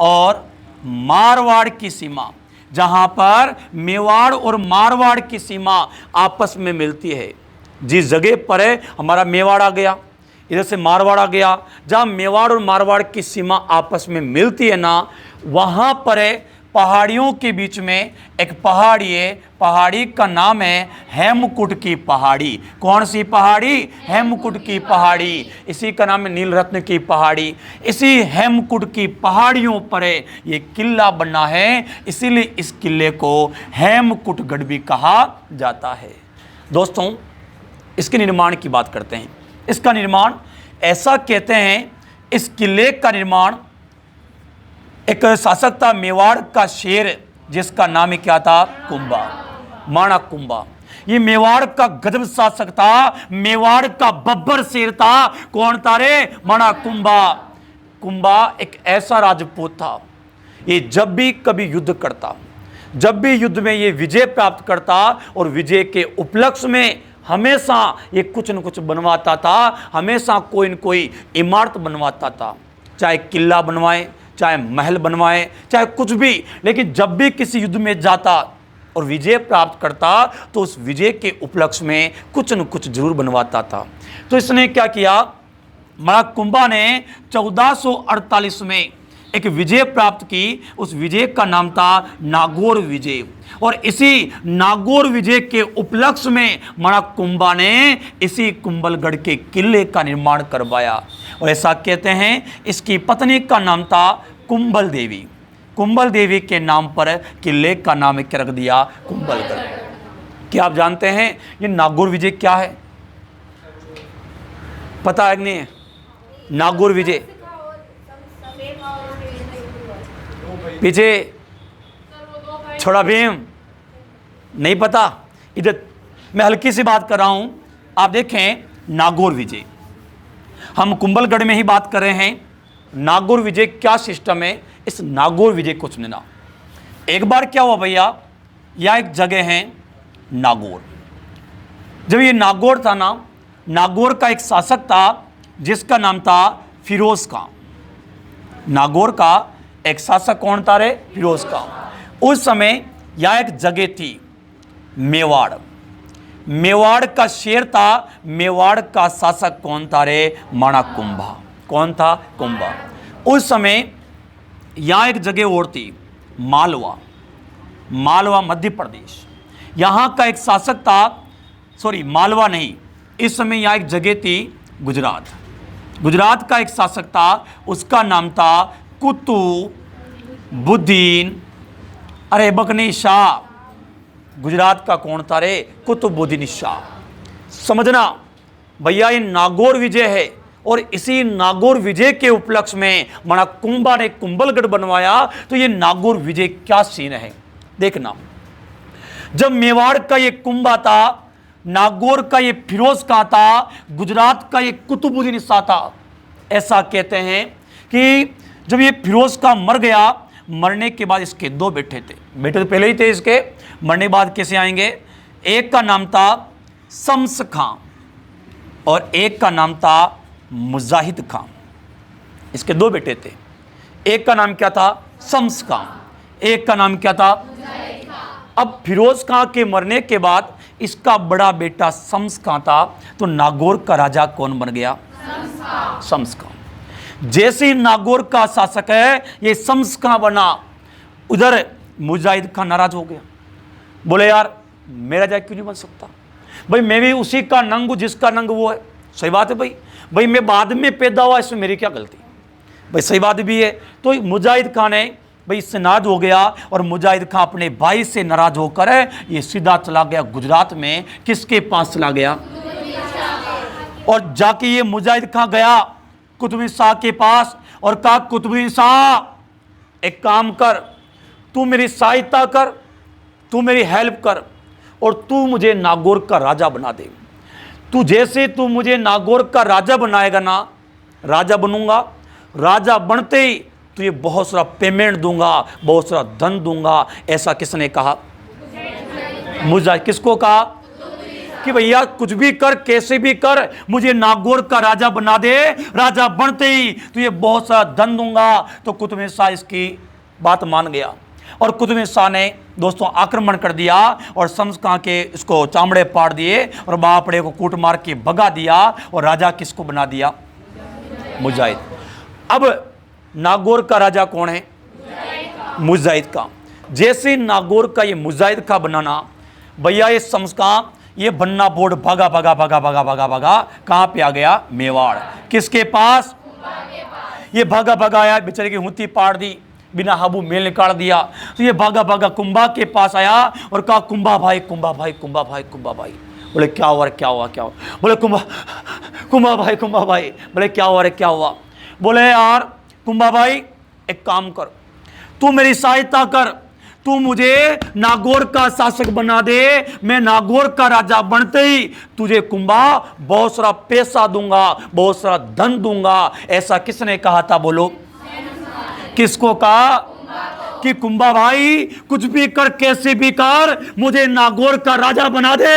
और मारवाड़ की सीमा, जहां पर मेवाड़ और मारवाड़ की सीमा आपस में मिलती है। जिस जगह पर है हमारा मेवाड़ आ गया, इधर से मारवाड़ आ गया, जहां मेवाड़ और मारवाड़ की सीमा आपस में मिलती है ना, वहां पर है पहाड़ियों के बीच में एक पहाड़ी है। पहाड़ी का नाम है हेमकुट की पहाड़ी। कौन सी पहाड़ी? हेमकुट की पहाड़ी। इसी का नाम है नीलरत्न की पहाड़ी। इसी हेमकुट की पहाड़ियों पर ये किला बना है, इसीलिए इस किले को हेमकुटगढ़ भी कहा जाता है। दोस्तों, इसके निर्माण की बात करते हैं। इसका निर्माण ऐसा कहते हैं, इस किले का निर्माण एक शासक था मेवाड़ का शेर, जिसका नाम ही क्या था? कुंभा, माणा कुंभा। ये मेवाड़ का गजब शासक था, मेवाड़ का बब्बर शेर था। कौन था रे? माणा कुंभा। कुंभा एक ऐसा राजपूत था, ये जब भी कभी युद्ध करता, जब भी युद्ध में ये विजय प्राप्त करता, और विजय के उपलक्ष्य में हमेशा ये कुछ न कुछ बनवाता था, हमेशा कोई न कोई इमारत बनवाता था, चाहे किला बनवाए, चाहे महल बनवाए, चाहे कुछ भी। लेकिन जब भी किसी युद्ध में जाता और विजय प्राप्त करता, तो उस विजय के उपलक्ष्य में कुछ न कुछ जरूर बनवाता था। तो इसने क्या किया? माणा कुंभा ने 1448 में एक विजय प्राप्त की। उस विजय का नाम था नागौर विजय, और इसी नागौर विजय के उपलक्ष्य में माणा कुंभा ने इसी कुंभलगढ़ के किले का निर्माण करवाया। और ऐसा कहते हैं, इसकी पत्नी का नाम था कुंभल देवी। कुंभल देवी के नाम पर किले का नाम क्या रख दिया? कुंभलगढ़। क्या आप जानते हैं ये नागौर विजय क्या है? पता है कि नहीं? नागौर विजय पीछे छोड़ा भीम, नहीं पता? इधर मैं हल्की सी बात कर रहा हूं, आप देखें। नागौर विजय, हम कुंभलगढ़ में ही बात कर रहे हैं। नागौर विजय क्या सिस्टम है, इस नागौर विजय को सुनना। एक बार क्या हुआ भैया, यह एक जगह है नागौर। जब ये नागौर था ना, नागौर का एक शासक था जिसका नाम था फिरोज खां। नागौर का एक शासक कौन था रे? फिरोज खां। उस समय यह एक जगह थी मेवाड़। मेवाड़ का शेर था, मेवाड़ का शासक कौन था रे? माणा कुंभा। कौन था? कुंभा। उस समय यहां एक जगह और थी मालवा। मालवा मध्य प्रदेश, यहां का एक शासक था, सॉरी मालवा नहीं, इस समय यहां एक जगह थी गुजरात। गुजरात का एक शासक था, उसका नाम था कुतुबुद्दीन अरे बकनी शाह। गुजरात का कौन था रे? कुतुबुद्दीन शाह। समझना भैया, ये नागौर विजय है, और इसी नागौर विजय के उपलक्ष्य में माणा कुंभा ने कुंभलगढ़ बनवाया। तो ये नागौर विजय क्या सीन है देखना। जब मेवाड़ का ये कुंभा था, नागौर का ये फिरोज खां था, गुजरात का ये कुतुबुद्दीन शाह था। ऐसा कहते हैं कि जब ये फिरोज खां मर गया, मरने के बाद इसके दो बेटे थे। बेटे तो पहले ही थे इसके, मरने के बाद कैसे आएंगे? एक का नाम था शम्स खां और एक का नाम था मुजाहिद खां। इसके दो बेटे थे, एक का नाम क्या था? शम्स खां, एक का नाम क्या था? अब फिरोज खां के मरने के बाद इसका बड़ा बेटा शम्स खां था। तो नागौर का राजा कौन बन गया? शम्स खां। जैसे ही नागौर का शासक है ये शम्स खां बना, उधर मुजाहिद खां नाराज हो गया, बोले यार मेरा राजा क्यों नहीं बन सकता? भाई मैं भी उसी का नंग हूं जिसका नंग वो है। सही बात है भाई मैं बाद में पैदा हुआ, इसमें मेरी क्या गलती? भाई सही बात भी है। तो मुजाहिद खां ने भाई इससे नाराज हो गया, और मुजाहिद खां अपने भाई से नाराज होकर ये सीधा चला गया गुजरात में। किसके पास चला गया? और जाके ये मुजाहिद खां गया कुतुबुद्दीन शाह के पास और कहा, कुतुबुद्दीन शाह एक काम कर, तू मेरी सहायता कर, तू मेरी हेल्प कर, और तू मुझे नागौर का राजा बना दे। तू जैसे तू मुझे नागौर का राजा बनाएगा ना, राजा बनूंगा, राजा बनते ही तुझे बहुत सारा पेमेंट दूंगा, बहुत सारा धन दूंगा। ऐसा किसने कहा? मुजाहिद। किसको कहा? कि भैया कुछ भी कर, कैसे भी कर, मुझे नागौर का राजा बना दे, राजा बनते ही तुझे बहुत सारा धन दूंगा। तो कुतुब शाह इसकी बात मान गया और कुतुब शाह ने दोस्तों आक्रमण कर दिया और शम्स खां के इसको चामड़े पाड़ दिए और बापड़े को कूट मार के भगा दिया और राजा किसको बना दिया? मुजाहिद। अब नागौर का राजा कौन है? मुजाहिद का। जैसे नागौर का ये मुजाहिद का बनाना, भैया ये शम्स खां ये बन्ना बोर्ड भागा भागा भागा भागा भागा भागा कहां पे आ गया? मेवाड़। किसके पास? ये भागा भागा आया, बेचारे की हुती पाड़ दी, बिना हाबू मेल निकाल दिया। तो ये भागा भागा कुंभा के पास आया और कहा कुंभा भाई, कुंभा भाई, कुंभा भाई, कुंभा भाई। बोले क्या हुआ? क्या हुआ? क्या हुआ? बोले कुंभा भाई, कुंभा भाई। बोले क्या हुआ? क्या हुआ? बोले यार कुंभा भाई एक काम कर, तू मेरी सहायता कर, तू मुझे नागौर का शासक बना दे, मैं नागौर का राजा बनते ही तुझे कुंभा बहुत सारा पैसा दूंगा, बहुत सारा धन दूंगा। ऐसा किसने कहा था? बोलो किसको कहा? कि कुंभा भाई कुछ भी कर, कैसे भी कर, मुझे नागौर का राजा बना दे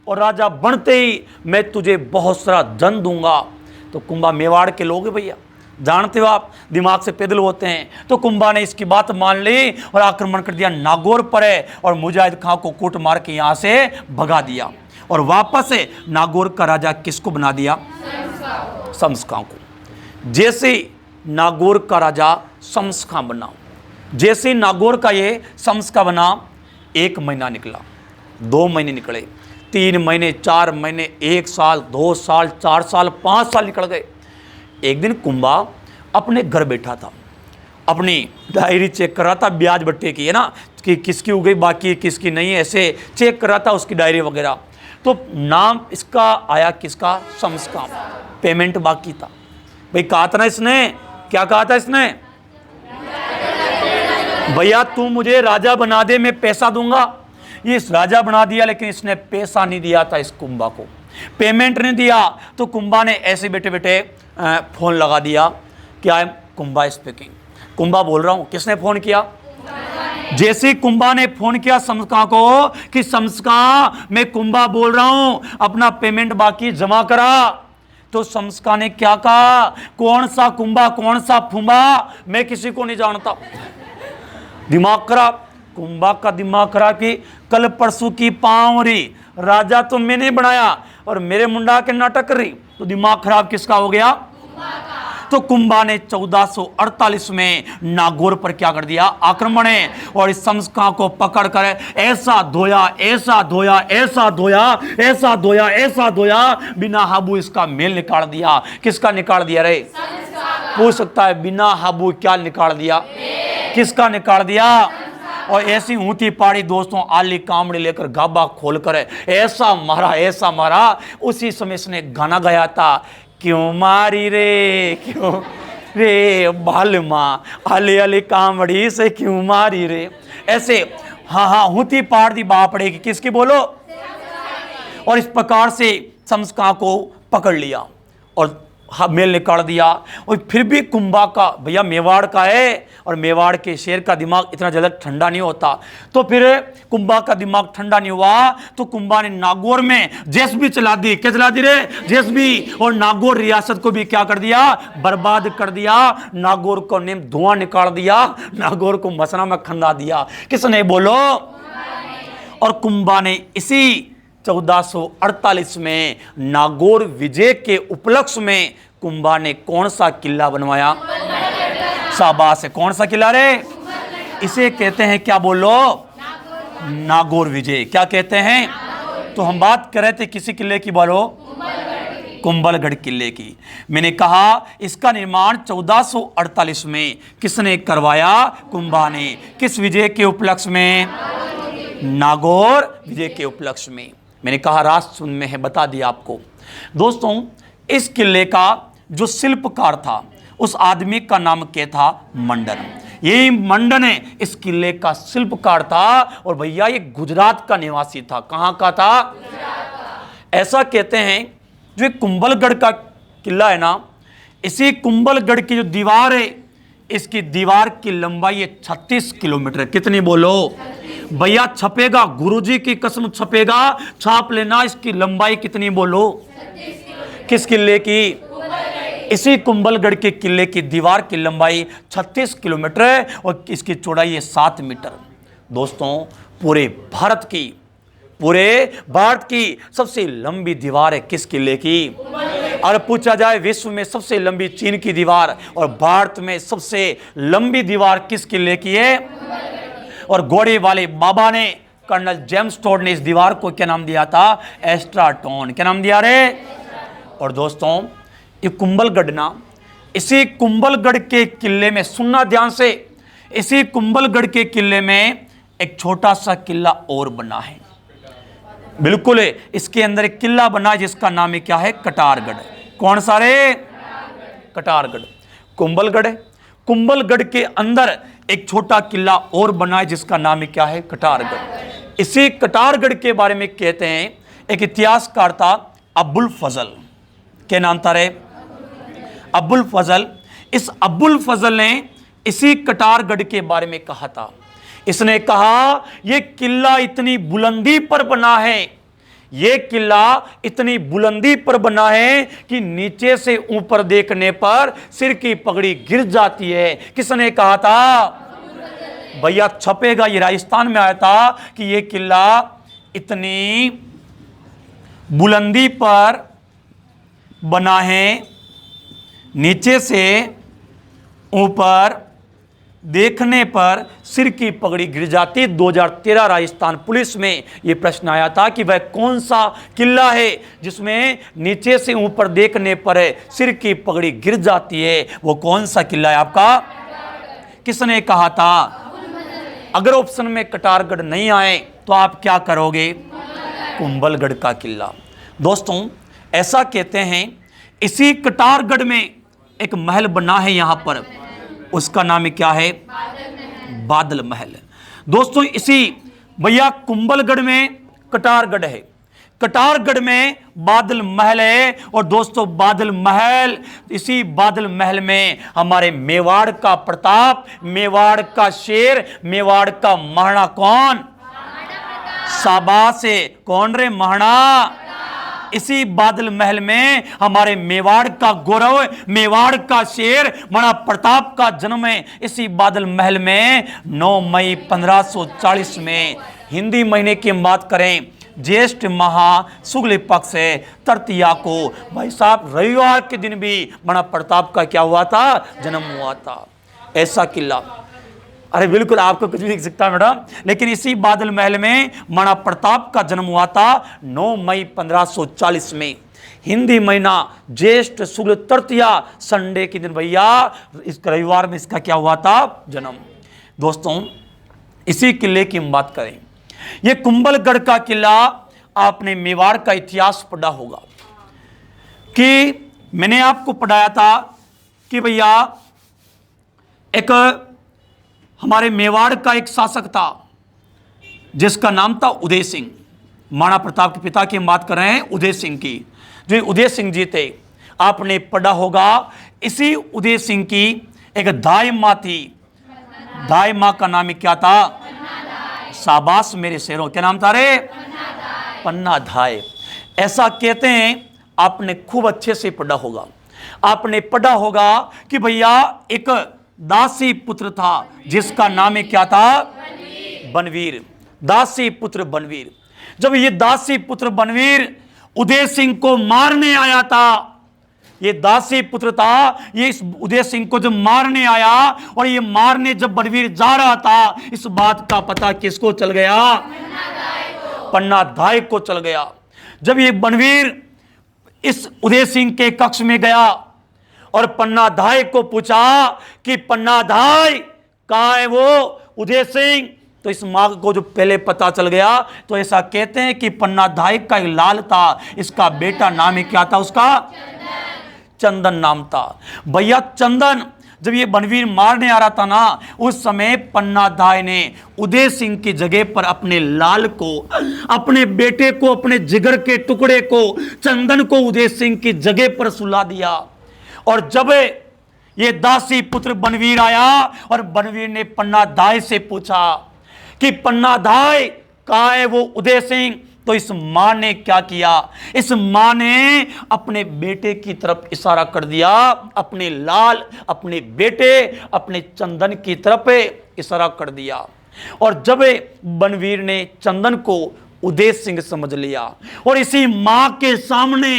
और राजा बनते ही मैं तुझे बहुत सारा धन दूंगा। तो कुंभा मेवाड़ के लोग हैं भैया, जानते हो आप, दिमाग से पैदल होते हैं। तो कुंभा ने इसकी बात मान ली और आक्रमण कर दिया नागौर पर है और मुजाहिद खां को कूट मार के यहां से भगा दिया और वापस से नागौर का राजा किसको बना दिया? शम्स खां को। जैसे नागौर का राजा शम्स खां बना, जैसे नागौर का ये शम्स खां बना, 1 महीना निकला, 2 महीने निकले, 3 महीने, 4 महीने, 1 साल, 2 साल, 4 साल, 5 साल निकल गए। एक दिन कुंभा अपने घर बैठा था, अपनी डायरी चेक कर रहा था, ब्याज बट्टे की है ना, कि किसकी उग गई बाकी किसकी नहीं, ऐसे चेक कर रहा था उसकी डायरी वगैरह। तो नाम इसका आया किसका? शम्स खां। पेमेंट बाकी था। भाई कहा था ना इसने, क्या कहा था इसने? भैया तू मुझे राजा बना दे, मैं पैसा दूंगा। ये इस राजा बना दिया, लेकिन इसने पैसा नहीं दिया था इस कुंभा को, पेमेंट नहीं दिया। तो कुंभा ने ऐसे बैठे बैठे फोन लगा दिया, क्या है? कुंभा स्पीकिंग, कुंभा बोल रहा हूं। किसने फोन किया? जैसे कुंभा ने फोन किया शम्स खां को कि शम्स खां मैं कुंभा बोल रहा हूं, अपना पेमेंट बाकी जमा करा। तो शम्स खां ने क्या कहा? कौन सा कुंभा, कौन सा फुंबा, मैं किसी को नहीं जानता। दिमाग खराब, कुंभा का दिमाग खराब कि कल परसों की पावरी, राजा तो मैंने बनाया और मेरे मुंडा के नाटक कर रही। तो दिमाग खराब किसका हो गया? तो कुंभा ने 1448 में नागौर पर क्या कर दिया? आक्रमण है। और इस शम्स खां को पकड़ कर ऐसा धोया, ऐसा धोया, ऐसा धोया, ऐसा धोया, ऐसा धोया, बिना हाबू इसका मेल निकाल दिया। किसका निकाल दिया रे? पूछ सकता है बिना हाबू क्या निकाल दिया? किसका निकाल दिया? और ऐसी ऊंची पाड़ी दोस्तों, आली कामड़ी लेकर गाबा खोलकर ऐसा मारा, ऐसा मारा। उसी समय इसने गाना गाया था, क्यों मारी रे, क्यों रे बाल माँ, आले आले कामड़ी से क्यों मारी रे। ऐसे हाँ हाँ ऊंची पाड़ दी बापड़े की, किसकी बोलो? और इस प्रकार से शम्स खां को पकड़ लिया और मेल निकाल दिया। और फिर भी कुंभा का, भैया मेवाड़ का है और मेवाड़ के शेर का दिमाग इतना जल्द ठंडा नहीं होता। तो फिर कुंभा का दिमाग ठंडा नहीं हुआ तो कुंभा ने नागौर में जेएसबी चला दी। क्या चला दी रे? जेएसबी। और नागौर रियासत को भी क्या कर दिया? बर्बाद कर दिया। नागौर को नेम धुआं निकाल दिया, नागौर को मसना में खंदा दिया। किसने? बोलो। और कुंभा ने इसी 1448 में नागौर विजय के उपलक्ष्य में कुंभा ने कौन सा किला बनवाया? शाबाश है। कौन सा किला रे? इसे कहते हैं क्या? बोलो। नागौर विजय। क्या कहते हैं? तो हम बात कर रहे थे किसी किले की? बोलो। कुंभलगढ़ किले की। मैंने कहा इसका निर्माण 1448 में किसने करवाया? कुंभा ने। किस विजय के उपलक्ष्य में? नागौर विजय के उपलक्ष्य में। मैंने कहा राष्ट्र में है, बता दिया आपको। दोस्तों इस किले का जो शिल्पकार था उस आदमी का नाम क्या था? मंडन। यही मंडन है इस किले का शिल्पकार था। और भैया ये गुजरात का निवासी था। कहाँ का था? ऐसा कहते हैं जो कुंभलगढ़ का किला है ना, इसी कुंभलगढ़ की जो दीवार है, इसकी दीवार की लंबाई है 36 किलोमीटर। कितनी? बोलो। भैया छपेगा, गुरुजी की कसम छपेगा, छाप लेना। इसकी लंबाई कितनी बोलो? किस किले की? इसी कुंभलगढ़ के किले की दीवार की लंबाई 36 किलोमीटर है और इसकी चौड़ाई है 7 मीटर। दोस्तों, पूरे भारत की सबसे लंबी दीवार है किस किले की? और पूछा जाए विश्व में सबसे लंबी चीन की दीवार और भारत में सबसे लंबी दीवार किस किले की है? और घोड़े वाले बाबा ने, कर्नल जेम्स टोड ने इस दीवार को क्या नाम दिया था? एस्ट्राटोन। क्या नाम दिया रे? और दोस्तों, ये कुंभलगढ़ ना, इसी कुंभलगढ़ के किले में, सुनना ध्यान से, इसी कुंभलगढ़ के किले में एक छोटा सा किला और बना है। बिल्कुल है, इसके अंदर एक किला बना है जिसका नाम है क्या है? कटारगढ़। कौन सा रे? कटारगढ़। कुंभलगढ़ है, कुंभलगढ़ के अंदर एक छोटा किला और बना है जिसका नाम है क्या है? कटारगढ़। इसी कटारगढ़ के बारे में कहते हैं, एक इतिहासकार था अबुल फजल। क्या नाम था रे? अबुल फजल। इस अबुल फजल ने इसी कटारगढ़ के बारे में कहा था। इसने कहा यह किला इतनी बुलंदी पर बना है, यह किला इतनी बुलंदी पर बना है कि नीचे से ऊपर देखने पर सिर की पगड़ी गिर जाती है। किसने कहा था? भैया छपेगा, ये राजस्थान में आया था कि यह किला इतनी बुलंदी पर बना है, नीचे से ऊपर देखने पर सिर की पगड़ी गिर जाती। 2013 राजस्थान पुलिस में यह प्रश्न आया था कि वह कौन सा किला है जिसमें नीचे से ऊपर देखने पर सिर की पगड़ी गिर जाती है? वो कौन सा किला है आपका? किसने कहा था? अगर ऑप्शन में कटारगढ़ नहीं आए तो आप क्या करोगे? कुंभलगढ़ का किला। दोस्तों, ऐसा कहते हैं इसी कटारगढ़ में एक महल बना है यहां पर, उसका नाम क्या है? बादल महल। दोस्तों, इसी भैया कुंभलगढ़ में कटारगढ़ है, कटारगढ़ में बादल महल है। और दोस्तों, बादल महल, इसी बादल महल में हमारे मेवाड़ का प्रताप, मेवाड़ का शेर, मेवाड़ का महाराणा कौन? शाबाश है। कौन रे? महाराणा। इसी बादल महल में हमारे मेवाड़ का गौरव, मेवाड़ का शेर महाराणा प्रताप का जन्म है। इसी बादल महल में 9 मई 1540 में, हिंदी महीने की बात करें, ज्येष्ठ माह शुक्ल पक्ष है, तृतीया को, भाई साहब रविवार के दिन भी महाराणा प्रताप का क्या हुआ था? जन्म हुआ था। ऐसा किला, अरे बिल्कुल आपको कुछ भी दिख सकता है मैडम, लेकिन इसी बादल महल में महाराणा प्रताप का जन्म हुआ था 9 मई 1540 में, हिंदी महीना ज्येष्ठ शुक्ल तृतीया संडे के दिन भैया, इस रविवार में इसका क्या हुआ था? जन्म। दोस्तों, इसी किले की हम बात करें, यह कुंभलगढ़ का किला, आपने मेवाड़ का इतिहास पढ़ा होगा कि मैंने आपको पढ़ाया था कि भैया एक हमारे मेवाड़ का एक शासक था जिसका नाम था उदय सिंह। महाराणा प्रताप के पिता की हम बात कर रहे हैं, उदय सिंह की। जो उदय सिंह जी थे, आपने पढ़ा होगा, इसी उदय सिंह की एक दाई माँ थी। दाई माँ का नाम क्या था? शाबाश मेरे शेरों, क्या नाम था रे? पन्ना धाय। ऐसा कहते हैं, आपने खूब अच्छे से पढ़ा होगा, आपने पढ़ा होगा कि भैया एक दासी पुत्र था जिसका नाम क्या था? बनवीर। दासी पुत्र बनवीर। जब ये दासी पुत्र बनवीर उदय सिंह को मारने आया था, ये दासी पुत्र था, ये इस उदय सिंह को जब मारने आया और ये मारने जब बनवीर जा रहा था, इस बात का पता किसको चल गया? पन्ना धाय को चल गया। जब ये बनवीर इस उदय सिंह के कक्ष में गया और पन्ना धाय को पूछा कि पन्ना धाय कहाँ है वो उदय सिंह, तो इस माँ को जो पहले पता चल गया, तो ऐसा कहते हैं कि पन्ना धाय का एक लाल था, इसका बेटा नाम ही क्या था उसका? चंदन नाम था। भैया चंदन जब ये बनवीर मारने आ रहा था ना, उस समय पन्ना धाय ने उदय सिंह की जगह पर अपने लाल को, अपने बेटे को, अपने जिगर के टुकड़े को, चंदन को उदय सिंह की जगह पर सुला दिया। और जब ये दासी पुत्र बनवीर आया और बनवीर ने पन्ना धाय से पूछा कि पन्नाधाय कहाँ है वो उदय सिंह, तो इस मां ने क्या किया, इस मां ने अपने बेटे की तरफ इशारा कर दिया, अपने लाल, अपने बेटे, अपने चंदन की तरफ इशारा कर दिया। और जब बनवीर ने चंदन को उदय सिंह समझ लिया और इसी मां के सामने,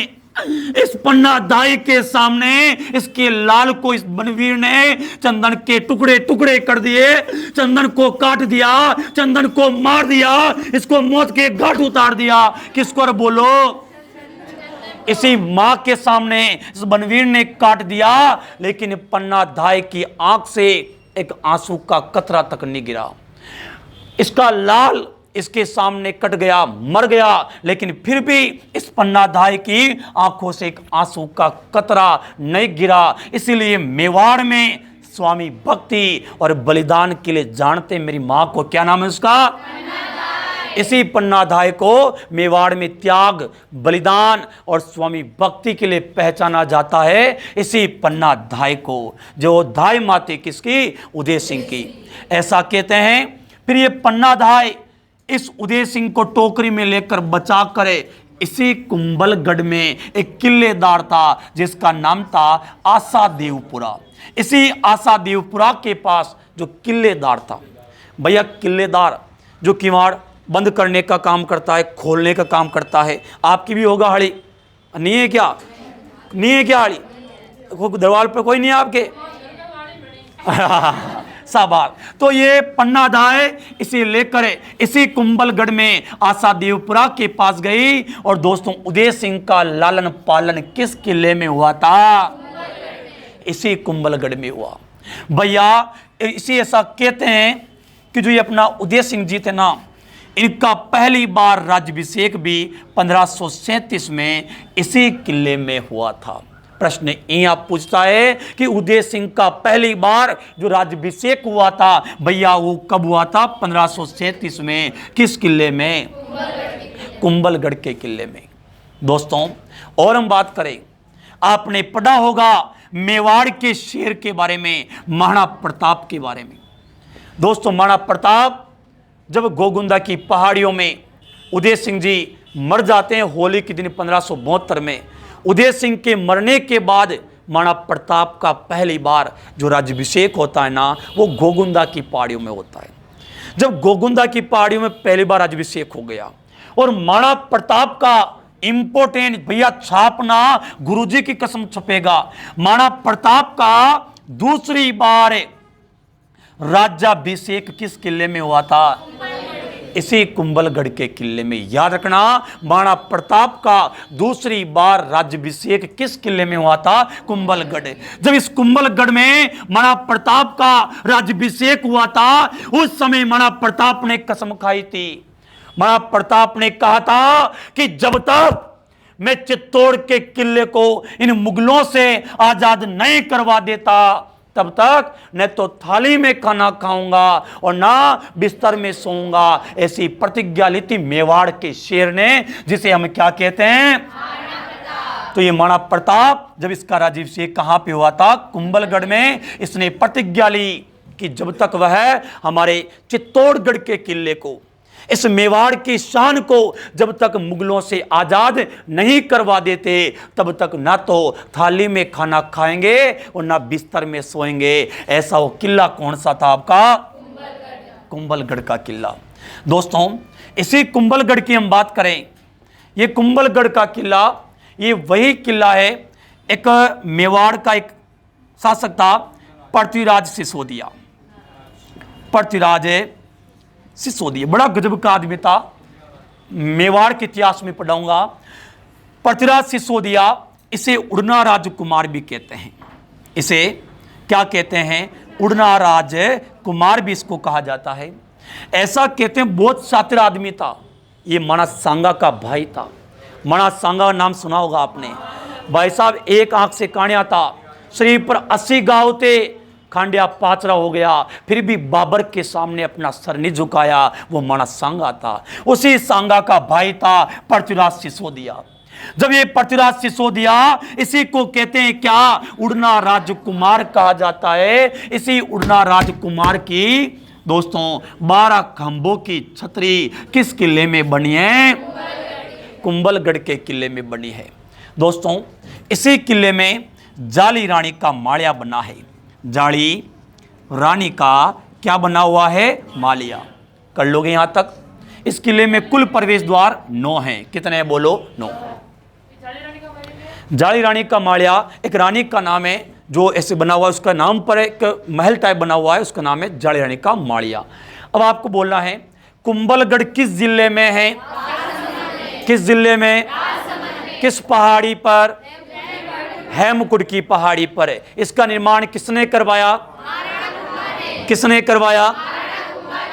इस पन्नाधाय के सामने इसके लाल को इस बनवीर ने चंदन के टुकड़े टुकड़े कर दिए, चंदन को काट दिया, चंदन को मार दिया, इसको मौत के घाट उतार दिया। किसको बोलो, इसी मां के सामने इस बनवीर ने काट दिया, लेकिन पन्नाधाय की आंख से एक आंसू का कतरा तक नहीं गिरा। इसका लाल इसके सामने कट गया, मर गया, लेकिन फिर भी इस पन्नाधाय की आंखों से एक आंसू का कतरा नहीं गिरा। इसीलिए मेवाड़ में स्वामी भक्ति और बलिदान के लिए जानते, मेरी मां को क्या नाम है उसका, इसी पन्नाधाय को मेवाड़ में त्याग, बलिदान और स्वामी भक्ति के लिए पहचाना जाता है। इसी पन्नाधाय को, जो धाय माते किसकी, उदय सिंह की, ऐसा कहते हैं। फिर ये पन्नाधाय इस उदय सिंह को टोकरी में लेकर बचा करे, इसी कुंभलगढ़ में एक किलेदार था जिसका नाम था आशा देवपुरा। इसी आशा देवपुरा के पास जो किलेदार था, भैया किलेदार जो किवाड़ बंद करने का काम करता है, खोलने का काम करता है, आपकी भी होगा हड़ी, नहीं है क्या, नहीं है क्या हड़ी, दरबार पे कोई नहीं है आपके साबार। तो ये पन्नाधाय इसे लेकर इसी कुंभलगढ़ में आशा देवपुरा के पास गई। और दोस्तों, उदय सिंह का लालन पालन किस किले में हुआ था, इसी कुंभलगढ़ में हुआ। भैया इसी ऐसा कहते हैं कि जो ये अपना उदय सिंह जी थे ना, इनका पहली बार राज्याभिषेक भी 1537 में इसी किले में हुआ था। प्रश्न यहां पूछता है कि उदय सिंह का पहली बार जो राज्याभिषेक हुआ था, भैया वो कब हुआ था, 1537 में, किस किले में, कुंभलगढ़ के किले में। दोस्तों, और हम बात करें, आपने पढ़ा होगा मेवाड़ के शेर के बारे में, महाराणा प्रताप के बारे में। दोस्तों, महाराणा प्रताप जब गोगुंदा की पहाड़ियों में उदय सिंह जी मर जाते हैं होली के दिन 1572 में, उदय सिंह के मरने के बाद महाराणा प्रताप का पहली बार जो राज्याभिषेक होता है ना, वो गोगुंदा की पहाड़ियों में होता है। जब गोगुंदा की पहाड़ियों में पहली बार राज्याभिषेक हो गया और महाराणा प्रताप का इंपोर्टेंट, भैया छापना गुरुजी की कसम छपेगा, महाराणा प्रताप का दूसरी बार राज्याभिषेक किस किले में हुआ था, इसी कुंभलगढ़ के किले में। याद रखना, महाराणा प्रताप का दूसरी बार राज्याभिषेक किस किले में हुआ था, कुंभलगढ़। जब इस कुंभलगढ़ में महाराणा प्रताप का राज्याभिषेक हुआ था, उस समय महाराणा प्रताप ने कसम खाई थी। महाराणा प्रताप ने कहा था कि जब तक मैं चित्तौड़ के किले को इन मुगलों से आजाद नहीं करवा देता, तब तक न तो थाली में खाना खाऊंगा और ना बिस्तर में सोऊंगा। ऐसी प्रतिज्ञा ली थी मेवाड़ के शेर ने, जिसे हम क्या कहते हैं, तो ये महाराणा प्रताप जब इसका राज्याभिषेक कहां पे हुआ था, कुंभलगढ़ में। इसने प्रतिज्ञा ली कि जब तक वह हमारे चित्तौड़गढ़ के किले को, इस मेवाड़ की शान को जब तक मुगलों से आजाद नहीं करवा देते, तब तक ना तो थाली में खाना खाएंगे और ना बिस्तर में सोएंगे। ऐसा वो किला कौन सा था आपका, कुंभलगढ़ का किला। दोस्तों, इसी कुंभलगढ़ की हम बात करें, ये कुंभलगढ़ का किला, ये वही किला है, एक मेवाड़ का एक शासक था पृथ्वीराज सिसोदिया। पृथ्वीराज सिसोदिया बड़ा गजब का आदमी था, मेवाड़ के इतिहास में पढ़ाऊंगा। पृथ्वीराज सिसोदिया, इसे उड़ना राजकुमार भी कहते हैं। इसे क्या कहते हैं, उड़ना राजकुमार भी इसको कहा जाता है। ऐसा कहते हैं, बहुत शातिर आदमी था। ये माणा सांगा का भाई था। माणा सांगा नाम सुना होगा आपने। भाई साहब एक आंख से काणिया था, शरीर पर 80 घाव थे, खांडिया पाचरा हो गया, फिर भी बाबर के सामने अपना सर नहीं झुकाया। वो माणा सांगा था। उसी सांगा का भाई था पृथ्वीराज सिसोदिया। जब ये पृथ्वीराज सिसोदिया, इसी को कहते हैं क्या, उड़ना राजकुमार कहा जाता है। इसी उड़ना राजकुमार की दोस्तों 12 खंभों की छतरी किस किले में बनी है? कुंभलगढ़ के किले में बनी है। दोस्तों इसी किले में जाली रानी का माल्या बना है। जाली रानी का क्या बना हुआ है? माल्या। कर लोगे यहां तक? इस किले में कुल प्रवेश द्वार 9 हैं। कितने हैं? बोलो 9। जाली रानी का माल्या एक रानी का नाम है जो ऐसे बना हुआ है, उसका नाम पर एक महल टाइप बना हुआ है, उसका नाम है जाली रानी का माल्या। अब आपको बोलना है कुंभलगढ़ किस जिले में है? किस जिले में? किस पहाड़ी पर? हेमकुंड की पहाड़ी पर है। इसका निर्माण किसने करवाया? किसने करवाया?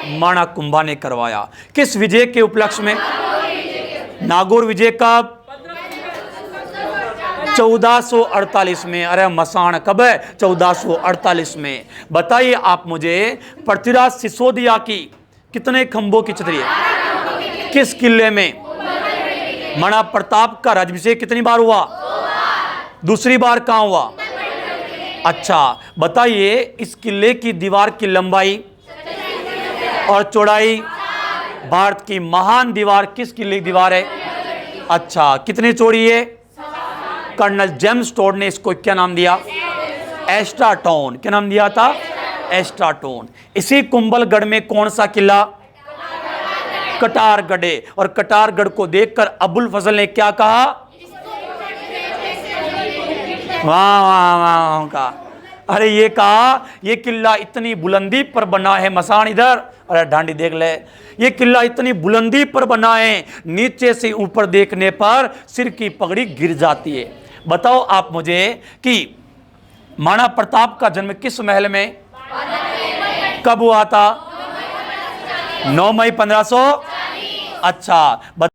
महाराणा कुंभा ने करवाया। किस विजय के उपलक्ष्य में? नागौर विजय कब? 1448 में। अरे मसान कब है? 1448 में। बताइए आप मुझे, पृथ्वीराज सिसोदिया की कितने खंभों की छतरी है? किस किले में? महाराणा प्रताप का राज्याभिषेक कितनी बार हुआ? दूसरी बार कहां हुआ? अच्छा बताइए, इस किले की दीवार की लंबाई और चौड़ाई? भारत की महान दीवार किस किले की दीवार है? अच्छा कितनी चौड़ी है? कर्नल जेम्स टोड ने इसको क्या नाम दिया? एस्ट्राटोन। क्या नाम दिया था? एस्ट्राटोन। इसी कुंभलगढ़ में कौन सा किला? कटारगढ़। और कटारगढ़ को देखकर अबुल फजल ने क्या कहा? वाह वाह वाह का। अरे ये कहा ये किला इतनी बुलंदी पर बना है। मसान इधर, अरे ढांडी देख ले, ये किला इतनी बुलंदी पर बना है, नीचे से ऊपर देखने पर सिर की पगड़ी गिर जाती है। बताओ आप मुझे कि महाराणा प्रताप का जन्म किस महल में कब हुआ था? 9 मई 1500। अच्छा